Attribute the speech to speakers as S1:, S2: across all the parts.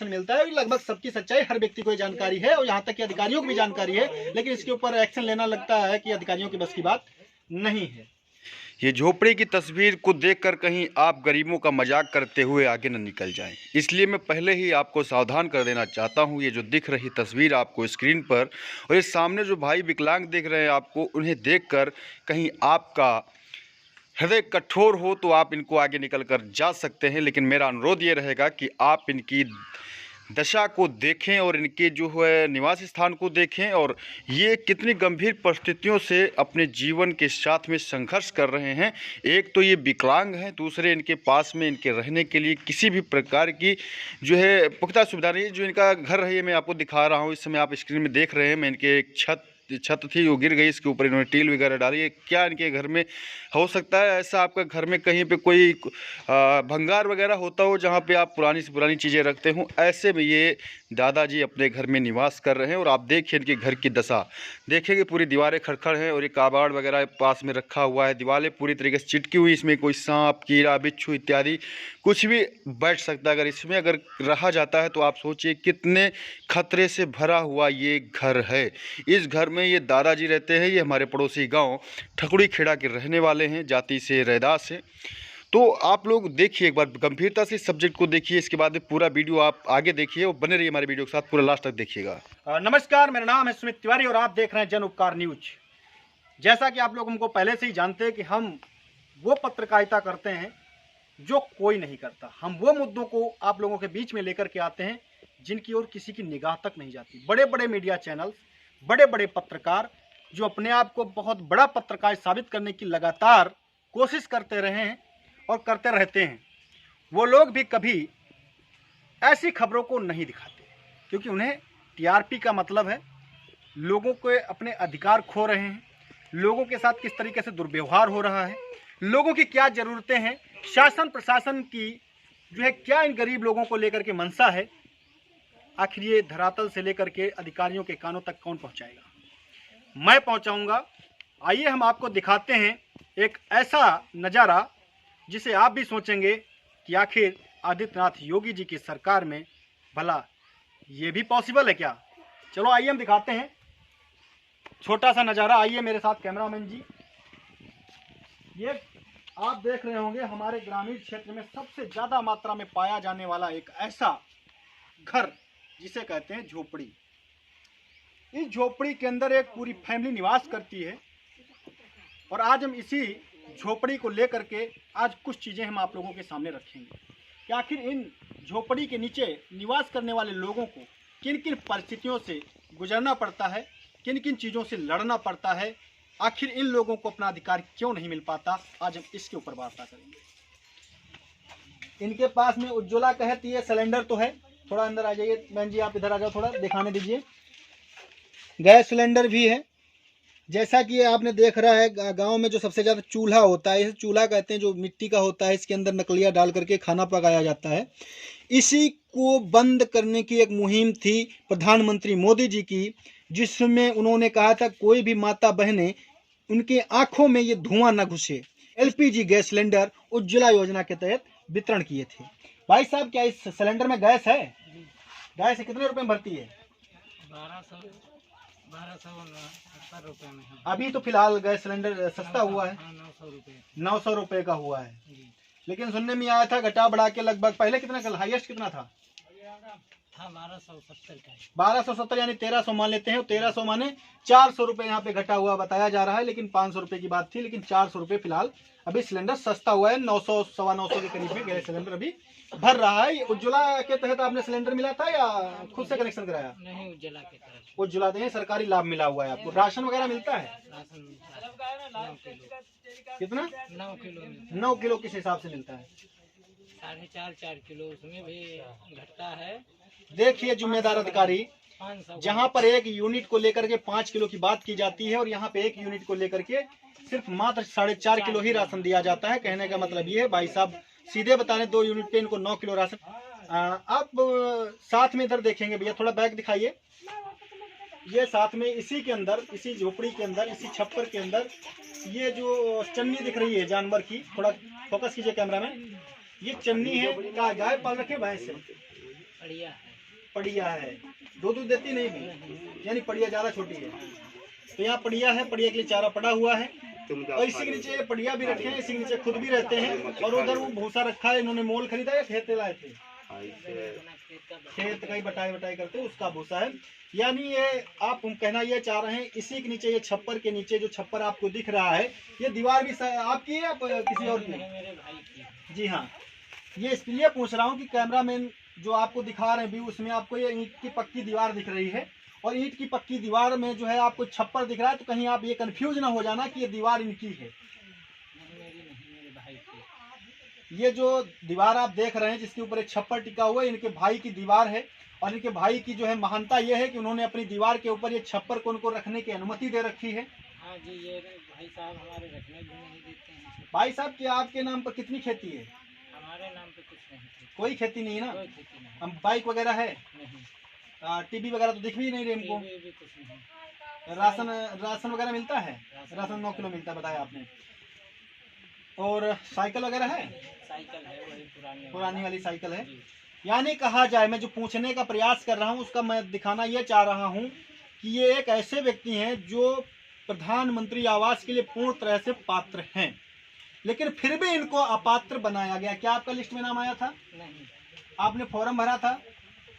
S1: Ration मिलता है। लगभग सबकी सच्चाई हर व्यक्ति को ये जानकारी है और यहाँ तक कि अधिकारियों को भी जानकारी है, लेकिन इसके ऊपर एक्शन लेना लगता है कि अधिकारियों की बस की बात नहीं है।
S2: ये झोपड़ी की तस्वीर को देखकर कहीं आप गरीबों का मजाक करते हुए आगे न निकल जाएं, इसलिए मैं पहले ही आपको सावधान कर देना चाहता हूं। ये जो दिख रही तस्वीर आपको स्क्रीन पर और ये सामने जो भाई विकलांग दिख रहे हैं आपको, उन्हें देखकर कहीं आपका हृदय कठोर हो तो आप इनको आगे निकल कर जा सकते हैं, लेकिन मेरा अनुरोध ये रहेगा कि आप इनकी दशा को देखें और इनके जो है निवास स्थान को देखें और ये कितनी गंभीर परिस्थितियों से अपने जीवन के साथ में संघर्ष कर रहे हैं। एक तो ये विकलांग हैं, दूसरे इनके पास में इनके रहने के लिए किसी भी प्रकार की जो है पुख्ता सुविधा नहीं है। जो इनका घर है ये मैं आपको दिखा रहा हूँ, इस समय आप स्क्रीन में देख रहे हैं। मैं इनके एक छत थी वो गिर गई, इसके ऊपर इन्होंने टील वगैरह डाली है। क्या इनके घर में हो सकता है ऐसा? आपका घर में कहीं पे कोई भंगार वगैरह होता हो जहाँ पे आप पुरानी से पुरानी चीज़ें रखते हो, ऐसे में ये दादाजी अपने घर में निवास कर रहे हैं। और आप देखिए इनके घर की दशा देखेंगे, पूरी दीवारें खड़खड़ हैं और ये काबाड़ वगैरह पास में रखा हुआ है। दीवारें पूरी तरीके से चिटकी हुई, इसमें कोई सांप कीड़ा बिच्छू इत्यादि कुछ भी बैठ सकता है। इसमें अगर रहा जाता है तो आप सोचिए कितने खतरे से भरा हुआ ये घर है। इस घर में ये दादाजी रहते हैं। ये हमारे पड़ोसी गांव ठकुड़ी खेड़ा के रहने वाले हैं, जाति से रैदास है। तो आप लोग देखिए एक बार गंभीरता से इस सब्जेक्ट को देखिए, इसके बाद में पूरा वीडियो आप आगे देखिए और बने रहिए हमारे वीडियो के साथ, पूरा लास्ट तक देखिएगा।
S1: नमस्कार, मेरा नाम है सुमित तिवारी और आप देख रहे हैं जन उपकार न्यूज। जैसा कि आप लोग हमको पहले से ही जानते हैं कि हम वो पत्रकारिता करते हैं जो कोई नहीं करता। हम वो मुद्दों को आप लोगों के बीच में लेकर के आते हैं जिनकी ओर किसी की निगाह तक नहीं जाती। बड़े बड़े मीडिया चैनल्स, बड़े बड़े पत्रकार जो अपने आप को बहुत बड़ा पत्रकार साबित करने की लगातार कोशिश करते रहे हैं और करते रहते हैं, वो लोग भी कभी ऐसी खबरों को नहीं दिखाते, क्योंकि उन्हें टीआरपी का मतलब है। लोगों के अपने अधिकार खो रहे हैं, लोगों के साथ किस तरीके से दुर्व्यवहार हो रहा है, लोगों की क्या ज़रूरतें हैं, शासन प्रशासन की जो है क्या इन गरीब लोगों को लेकर के मंशा है, आखिर ये धरातल से लेकर के अधिकारियों के कानों तक कौन पहुंचाएगा? मैं पहुंचाऊंगा। आइए हम आपको दिखाते हैं एक ऐसा नज़ारा जिसे आप भी सोचेंगे कि आखिर आदित्यनाथ योगी जी की सरकार में भला ये भी पॉसिबल है क्या। चलो आइए हम दिखाते हैं छोटा सा नज़ारा। आइए मेरे साथ कैमरामैन जी। ये आप देख रहे होंगे हमारे ग्रामीण क्षेत्र में सबसे ज़्यादा मात्रा में पाया जाने वाला एक ऐसा घर जिसे कहते हैं झोपड़ी। इस झोपड़ी के अंदर एक पूरी फैमिली निवास करती है और आज हम इसी झोपड़ी को लेकर के आज कुछ चीज़ें हम आप लोगों के सामने रखेंगे कि आखिर इन झोपड़ी के नीचे निवास करने वाले लोगों को किन किन परिस्थितियों से गुजरना पड़ता है, किन किन चीज़ों से लड़ना पड़ता है, आखिर इन लोगों को अपना अधिकार क्यों नहीं मिल पाता। आज हम इसके ऊपर वार्ता करेंगे। इनके पास में उज्ज्वला कहती है सिलेंडर तो है, थोड़ा अंदर आ जाइए बहन जी, आप इधर आ जाओ, थोड़ा दिखाने दीजिए। गैस सिलेंडर भी है। जैसा कि आपने देख रहा है गांव में जो सबसे ज़्यादा चूल्हा होता है, इसे चूल्हा कहते हैं, जो मिट्टी का होता है, इसके अंदर नकलिया डाल करके खाना पकाया जाता है। इसी को बंद करने की एक मुहिम थी प्रधानमंत्री मोदी जी की, जिसमें उन्होंने कहा था कोई भी माता बहनें उनके आंखों में ये धुआं न घुसे। एलपीजी गैस सिलेंडर उज्ज्वला योजना के तहत वितरण किए थे। भाई साहब, क्या इस सिलेंडर में गैस है? गैस कितने रुपए में भरती है?
S3: 1270 रुपये में है।
S1: अभी तो फिलहाल गैस सिलेंडर सस्ता हुआ है, 900 रुपये का हुआ है। लेकिन सुनने में आया था घटा बढ़ा के लगभग पहले कितना, कल हाईएस्ट कितना था? 1270 यानी 1300 मान लेते हैं। 1300 माने 400 रुपये यहाँ पे घटा हुआ बताया जा रहा है, लेकिन 500 रुपये की बात थी, लेकिन 400 रुपये फिलहाल अभी सिलेंडर सस्ता हुआ है। 900 सवा 900 के करीब में गैस सिलेंडर अभी भर रहा है। उज्ज्वला के तहत आपने सिलेंडर मिला था या खुद से कनेक्शन कराया?
S3: नहीं, उज्ज्वला के तरफ।
S1: उज्ज्वला दें, सरकारी लाभ मिला हुआ है आपको। राशन वगैरह मिलता है?
S3: राशन मिलता है 9 किलो।
S1: कितना?
S3: 9 किलो मिलता है।
S1: 9 किलो किस हिसाब से मिलता है?
S3: 4.5 किलो, उसमें भी घटता है।
S1: देखिए जिम्मेदार अधिकारी,
S3: 500
S1: जहाँ पर एक यूनिट को लेकर के 5 किलो की बात की जाती है और यहाँ पे एक यूनिट को लेकर के सिर्फ मात्र 4.5 किलो ही राशन दिया जाता है। कहने का मतलब ये है, भाई साहब सीधे बता रहे, 2 यूनिट पे इनको 9 किलो राशन। आप साथ में इधर देखेंगे भैया, थोड़ा बैग दिखाइए। ये साथ में इसी के अंदर, इसी झोपड़ी के अंदर, इसी छप्पर के अंदर ये जो चन्नी दिख रही है जानवर की, थोड़ा फोकस कीजिए कैमरा में। ये चन्नी है, क्या गाय पाल रखे भैंस से?
S3: बढ़िया है।
S1: पड़िया है, दूध देती नहीं भी, यानी पड़िया ज़्यादा छोटी है। तो यहाँ पड़िया है, पड़िया के लिए चारा पड़ा हुआ है और इसी के नीचे पड़िया भी रखे हैं, इसी के नीचे खुद भी रहते हैं। और उधर वो भूसा रखा है, इन्होंने मोल खरीदा या खेत लाए थे, खेत का ही बटाई करते उसका भूसा है। यानी ये आप हम कहना ये चाह रहे हैं, इसी के नीचे, ये छप्पर के नीचे जो छप्पर आपको दिख रहा है, ये दीवार भी आपकी है या किसी और की?
S3: मेरे भाई की।
S1: जी हाँ, ये इसलिए पूछ रहा हूँ कि कैमरामैन जो आपको दिखा रहे हैं व्यू, उसमें आपको ये ईंट की पक्की दीवार दिख रही है और ईंट की पक्की दीवार में जो है आपको छप्पर दिख रहा है, तो कहीं आप ये कंफ्यूज ना हो जाना कि ये दीवार इनकी है।
S3: मेरे भाई की।
S1: ये जो दीवार आप देख रहे हैं जिसके ऊपर एक छप्पर टिका हुआ है, इनके भाई की दीवार है। और इनके भाई की जो है महानता ये है कि उन्होंने अपनी दीवार के ऊपर ये छप्पर को उनको रखने की अनुमति दे रखी है।
S3: हाँ जी, ये भाई साहब हमारे रखने भी नहीं देते हैं।
S1: भाई साहब के आपके नाम पर कितनी खेती है?
S3: हमारे नाम पे कुछ नहीं थी।
S1: कोई खेती नहीं है ना?
S3: कोई खेती नहीं।
S1: हम बाइक वगैरह है,
S3: नहीं।
S1: टीवी वगैरह तो दिख भी नहीं रही हमको।
S3: टीवी भी कुछ नहीं।
S1: राशन वगैरह मिलता है? राशन 9 किलो मिलता है, बताया आपने। और साइकिल वगैरह है?
S3: साइकिल है, वही
S1: पुरानी वाली साइकिल है।
S3: जी।
S1: यानी कहा जाए, मैं जो पूछने का प्रयास कर रहा हूँ उसका मैं दिखाना ये चाह रहा हूँ कि ये एक ऐसे व्यक्ति हैं जो प्रधानमंत्री आवास के लिए पूर्ण तरह से पात्र हैं, लेकिन फिर भी इनको अपात्र बनाया गया। क्या आपका लिस्ट में नाम आया था?
S3: नहीं।
S1: आपने फॉर्म भरा था?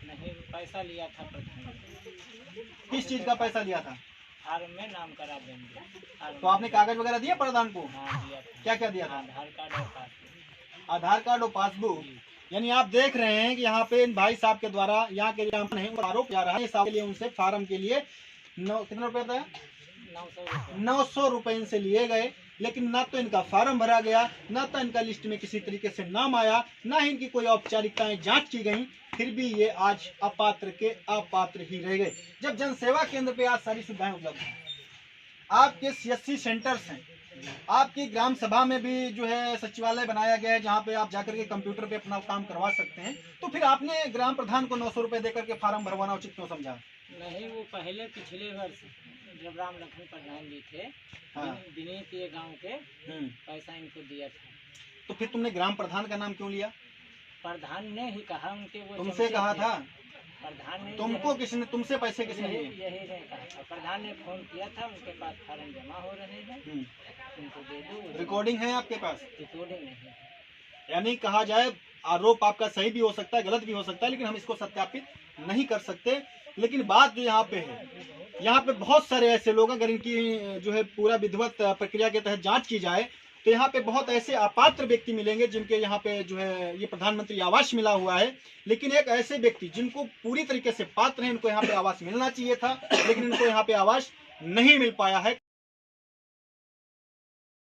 S3: नहीं, पैसा लिया था प्रधानमंत्री।
S1: किस चीज का पैसा लिया था?
S3: फार्म में नाम करा देंगे।
S1: तो आपने कागज वगैरह दिया प्रधान को?
S3: हाँ, दिया था।
S1: क्या क्या दिया था?
S3: आधार कार्ड और पासबुक।
S1: आधार कार्ड और पासबुक। यानी आप देख रहे हैं कि यहाँ पे इन भाई साहब के द्वारा यहाँ के लिए आरोप जा रहा है के लिए उनसे फार्म के लिए कितना रुपया था? 900 रुपए इनसे लिए गए, लेकिन ना तो इनका फार्म भरा गया, ना तो इनका लिस्ट में किसी तरीके से नाम आया, ना ही इनकी कोई औपचारिकताएं जांच की गई। फिर भी ये आज अपात्र के अपात्र ही रह गए, जब जनसेवा केंद्र पे आज सारी सुविधाएं उपलब्ध हैं। आपके CSC सेंटर्स हैं, आपकी ग्राम सभा में भी जो है सचिवालय बनाया गया है जहाँ पे आप जाकर के कंप्यूटर पे अपना काम करवा सकते हैं। तो फिर आपने ग्राम प्रधान को 900 रुपए देकर के फार्म भरवाना उचित क्यों समझा?
S3: नहीं, वो पहले पिछले वर्ष जब राम लखन प्रधान जी थे,
S1: हाँ।
S3: विनीत ये गांव के पैसा इनको दिया था।
S1: तो फिर तुमने ग्राम प्रधान का नाम क्यों लिया?
S3: प्रधान ने ही कहा, उनके वो
S1: तुमसे
S3: चमचे
S1: कहा
S3: थे।
S1: था?
S3: प्रधान ने
S1: तुमको किसने, तुमसे पैसे किसने
S3: यही
S1: लिए?
S3: यही ने कहा था। प्रधान ने फोन किया था, उनके पास फार्म जमा हो रहे हैं, उनको दे दो।
S1: रिकॉर्डिंग है आपके पास?
S3: रिकॉर्डिंग नहीं है।
S1: यानी कहा जाए आरोप आपका सही भी हो सकता है, गलत भी हो सकता है, लेकिन हम इसको सत्यापित नहीं कर सकते। लेकिन बात जो यहाँ पे है, यहाँ पे बहुत सारे ऐसे लोग, अगर इनकी जो है पूरा विधिवत प्रक्रिया के तहत जांच की जाए तो यहाँ पे बहुत ऐसे अपात्र व्यक्ति मिलेंगे जिनके यहाँ पे जो है ये प्रधानमंत्री आवास मिला हुआ है, लेकिन एक ऐसे व्यक्ति जिनको पूरी तरीके से पात्र हैं, इनको यहाँ पे आवास मिलना चाहिए था, लेकिन इनको यहाँ पे आवास नहीं मिल पाया है।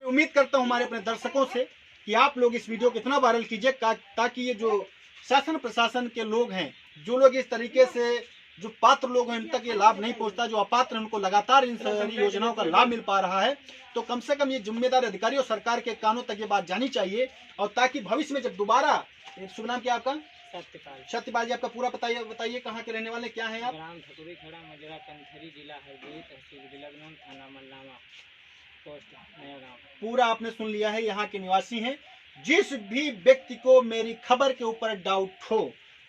S1: उम्मीद करता हूँ हमारे अपने दर्शकों से कि आप लोग इस वीडियो को इतना वायरल कीजिए ताकि ये जो शासन प्रशासन के लोग हैं, जो लोग इस तरीके से जो पात्र लोग हैं, इन तक ये लाभ नहीं पहुंचता, जो अपात्र हैं उनको लगातार इन सारी योजनाओं का लाभ मिल पा रहा है, तो कम से कम ये जिम्मेदार अधिकारी और सरकार के कानों तक ये बात जानी चाहिए। और ताकि भविष्य में जब दोबारा, शुभ नाम क्या आपका? सत्यपाल जी, आपका पूरा बताइए कहाँ के रहने वाले, क्या है आप?
S3: ग्राम ठकुरी खड़ा, मजरा कंथरी, जिला हरदोई, तहसील बिलगनम, थाना मल्लावा, पोस्ट नया गाँव।
S1: पूरा आपने सुन लिया है, यहाँ के निवासी हैं। जिस भी व्यक्ति को मेरी खबर के ऊपर डाउट हो,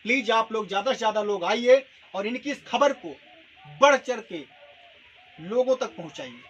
S1: प्लीज आप लोग ज्यादा से ज्यादा लोग आइए और इनकी इस खबर को बढ़ चढ़ के लोगों तक पहुंचाइए।